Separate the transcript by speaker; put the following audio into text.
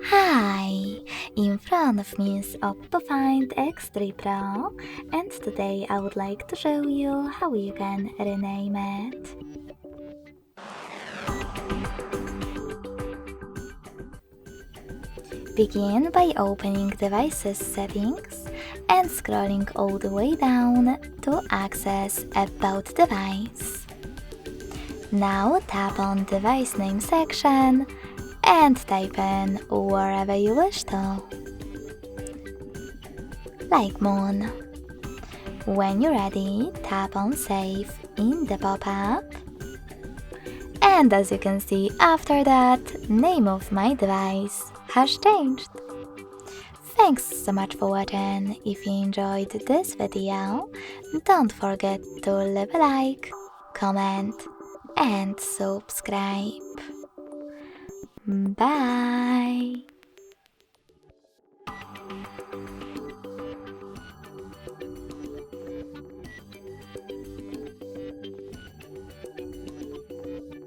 Speaker 1: Hi! In front of me is OPPO Find X3 Pro, and today I would like to show you how you can rename it. Begin by opening Devices Settings and scrolling all the way down to access About Device. Now tap on Device Name section and type in wherever you wish to, like Moon. When you're ready, tap on Save in the pop-up. And as you can see, after that, name of my device has changed. Thanks so much for watching. If you enjoyed this video, don't forget to leave a like, comment and subscribe. Bye!